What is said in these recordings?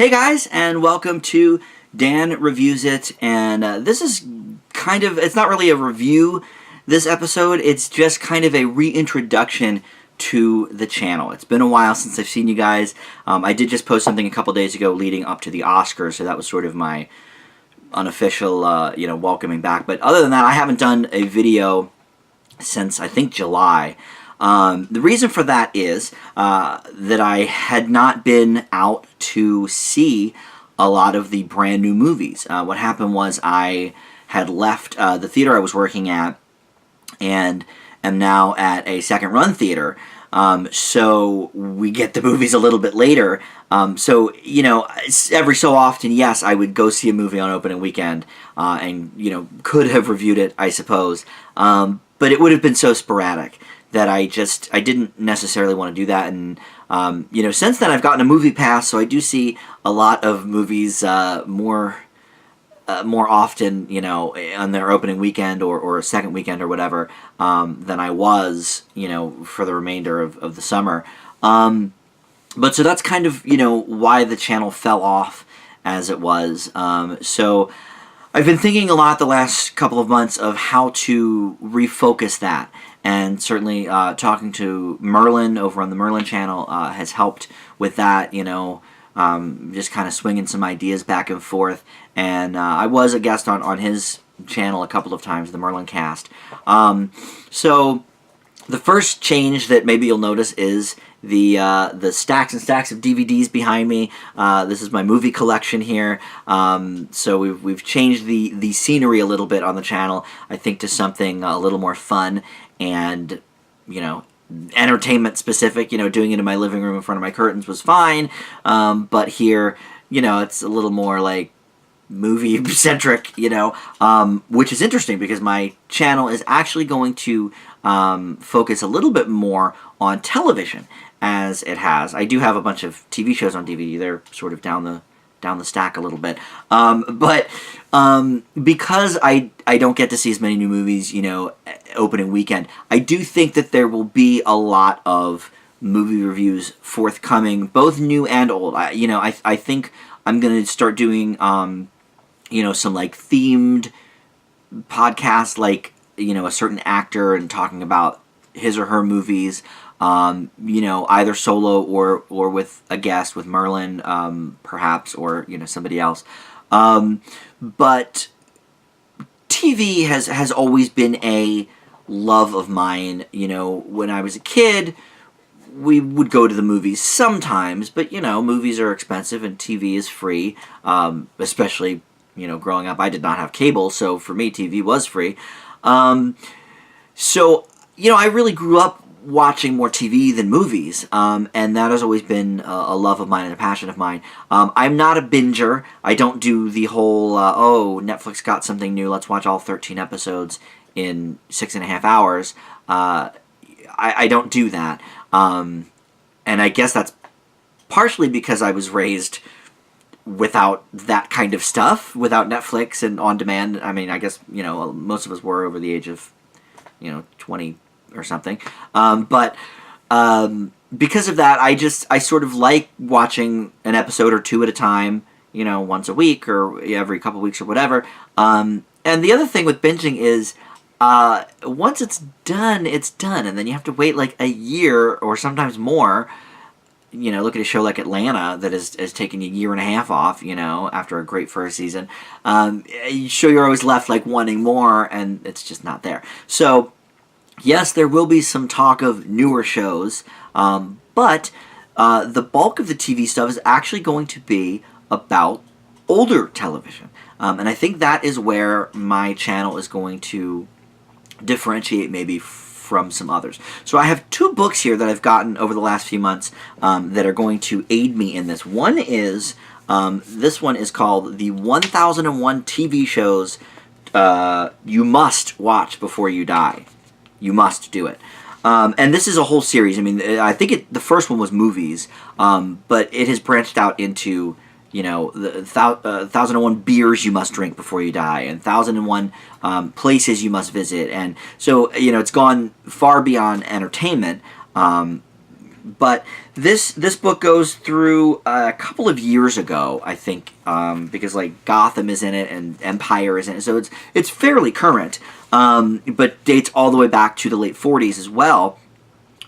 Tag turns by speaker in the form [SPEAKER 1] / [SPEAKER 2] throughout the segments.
[SPEAKER 1] Hey guys, and welcome to Dan Reviews It, and this is kind of, it's not really a review this episode, it's just kind of a reintroduction to the channel. It's been a while since I've seen you guys. I did just post something a couple days ago leading up to the Oscars, so that was sort of my unofficial, welcoming back. But other than that, I haven't done a video since, I think, July. The reason for that is that I had not been out to see a lot of the brand new movies. What happened was I had left the theater I was working at and am now at a second run theater. So we get the movies a little bit later. So, every so often, yes, I would go see a movie on opening weekend and, could have reviewed it, I suppose. But it would have been so sporadic that I didn't necessarily want to do that. And, since then I've gotten a movie pass, so I do see a lot of movies more often, on their opening weekend or second weekend or whatever, than I was, for the remainder of the summer. But so that's kind of, why the channel fell off as it was. So I've been thinking a lot the last couple of months of how to refocus that. And certainly talking to Merlin over on the Merlin channel has helped with that, just kind of swinging some ideas back and forth. And I was a guest on his channel a couple of times, the Merlin Cast. So the first change that maybe you'll notice is the stacks and stacks of DVDs behind me. This is my movie collection here. So we've changed the scenery a little bit on the channel, I think, to something a little more fun and, entertainment specific. Doing it in my living room in front of my curtains was fine. But here, it's a little more like movie centric, which is interesting because my channel is actually going to focus a little bit more on television as it has. I do have a bunch of TV shows on DVD. They're sort of down the stack a little bit. But because I don't get to see as many new movies, opening weekend, I do think that there will be a lot of movie reviews forthcoming, both new and old. I think I'm going to start doing, some like themed podcasts, like, a certain actor and talking about his or her movies, either solo or with a guest, with Merlin, perhaps, or, somebody else. But TV has always been a love of mine. When I was a kid, we would go to the movies sometimes, but, movies are expensive and TV is free, especially, growing up. I did not have cable, so for me, TV was free. So, I really grew up watching more TV than movies, and that has always been a love of mine and a passion of mine. I'm not a binger. I don't do the whole, Netflix got something new, let's watch all 13 episodes in 6.5 hours. I don't do that. And I guess that's partially because I was raised without that kind of stuff, without Netflix and on demand. I mean, I guess, most of us were over the age of, 20 or something. But because of that, I sort of like watching an episode or two at a time, once a week or every couple weeks or whatever. And the other thing with binging is once it's done, and then you have to wait like a year or sometimes more. Look at a show like Atlanta that has taken a year and a half off, after a great first season. You're always left like wanting more, and it's just not there. So, yes, there will be some talk of newer shows, but the bulk of the TV stuff is actually going to be about older television. And I think that is where my channel is going to differentiate maybe from some others. So I have two books here that I've gotten over the last few months that are going to aid me in this. One is, this one is called The 1001 TV Shows You Must Watch Before You Die. You must do it. And this is a whole series. I mean, I think the first one was movies, but it has branched out into, the 1001 beers you must drink before you die, and 1001 places you must visit. And so, it's gone far beyond entertainment. But this book goes through a couple of years ago, I think, because like Gotham is in it and Empire is in it, so it's fairly current, but dates all the way back to the late 40s as well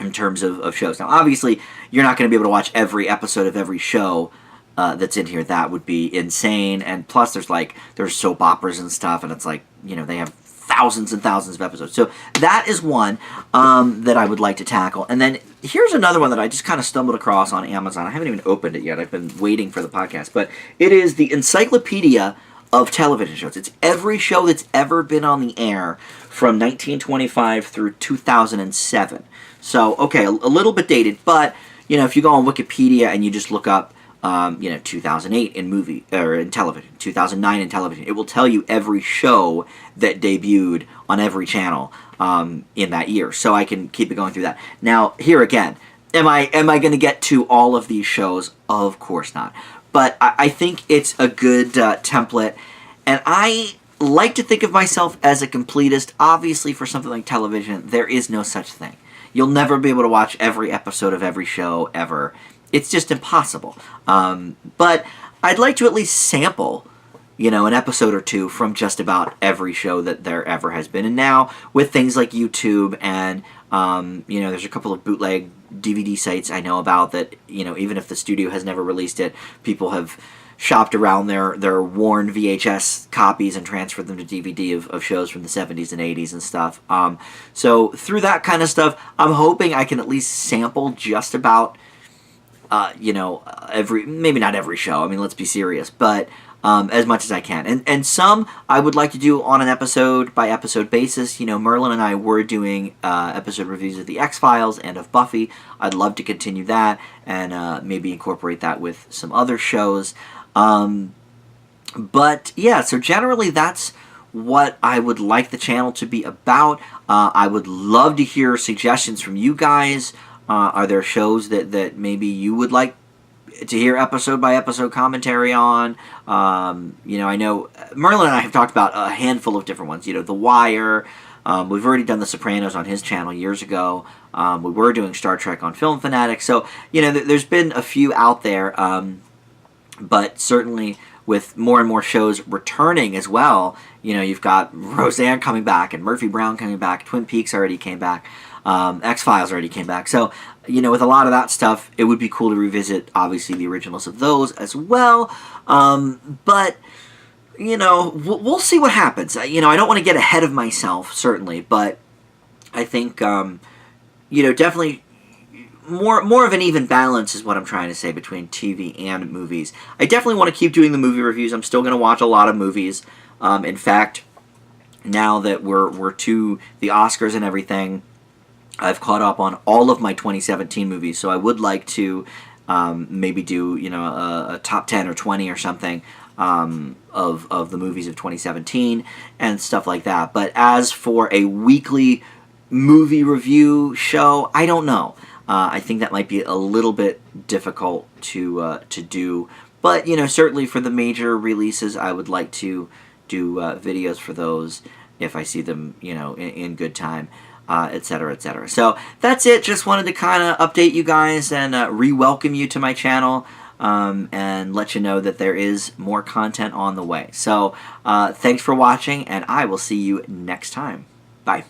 [SPEAKER 1] in terms of shows. Now, obviously, you're not going to be able to watch every episode of every show that's in here. That would be insane. And plus, there's soap operas and stuff, and it's like, they have thousands and thousands of episodes. So that is one that I would like to tackle. And then here's another one that I just kind of stumbled across on Amazon. I haven't even opened it yet. I've been waiting for the podcast. But it is the Encyclopedia of Television Shows. It's every show that's ever been on the air from 1925 through 2007. So, okay, a little bit dated, but, if you go on Wikipedia and you just look up 2008 in movie or in television, 2009 in television, it will tell you every show that debuted on every channel in that year. So I can keep it going through that. Now, here again, am I going to get to all of these shows? Of course not. But I think it's a good template, and I like to think of myself as a completist. Obviously, for something like television, there is no such thing. You'll never be able to watch every episode of every show ever. It's just impossible. But I'd like to at least sample, an episode or two from just about every show that there ever has been. And now, with things like YouTube and, there's a couple of bootleg DVD sites I know about that, even if the studio has never released it, people have shopped around their worn VHS copies and transferred them to DVD of shows from the 70s and 80s and stuff. So through that kind of stuff, I'm hoping I can at least sample just about maybe not every show. I mean, let's be serious, but as much as I can. And some I would like to do on an episode-by-episode basis. Merlin and I were doing episode reviews of The X-Files and of Buffy. I'd love to continue that and maybe incorporate that with some other shows. But, yeah, so generally that's what I would like the channel to be about. I would love to hear suggestions from you guys. Are there shows that maybe you would like to hear episode-by-episode commentary on? I know Merlin and I have talked about a handful of different ones. The Wire. We've already done The Sopranos on his channel years ago. We were doing Star Trek on Film Fanatic. So, there's been a few out there. But certainly with more and more shows returning as well, you've got Roseanne coming back and Murphy Brown coming back. Twin Peaks already came back. X-Files already came back. So, with a lot of that stuff, it would be cool to revisit, obviously, the originals of those as well. But, we'll see what happens. I don't want to get ahead of myself, certainly, but I think, definitely more of an even balance is what I'm trying to say between TV and movies. I definitely want to keep doing the movie reviews. I'm still going to watch a lot of movies. In fact, now that we're to the Oscars and everything, I've caught up on all of my 2017 movies, so I would like to maybe do a top 10 or 20 or something of the movies of 2017 and stuff like that. But as for a weekly movie review show, I don't know. I think that might be a little bit difficult to do. But certainly for the major releases, I would like to do videos for those if I see them in good time. Etc., etc. So that's it. Just wanted to kind of update you guys and re-welcome you to my channel and let you know that there is more content on the way. So thanks for watching, and I will see you next time. Bye.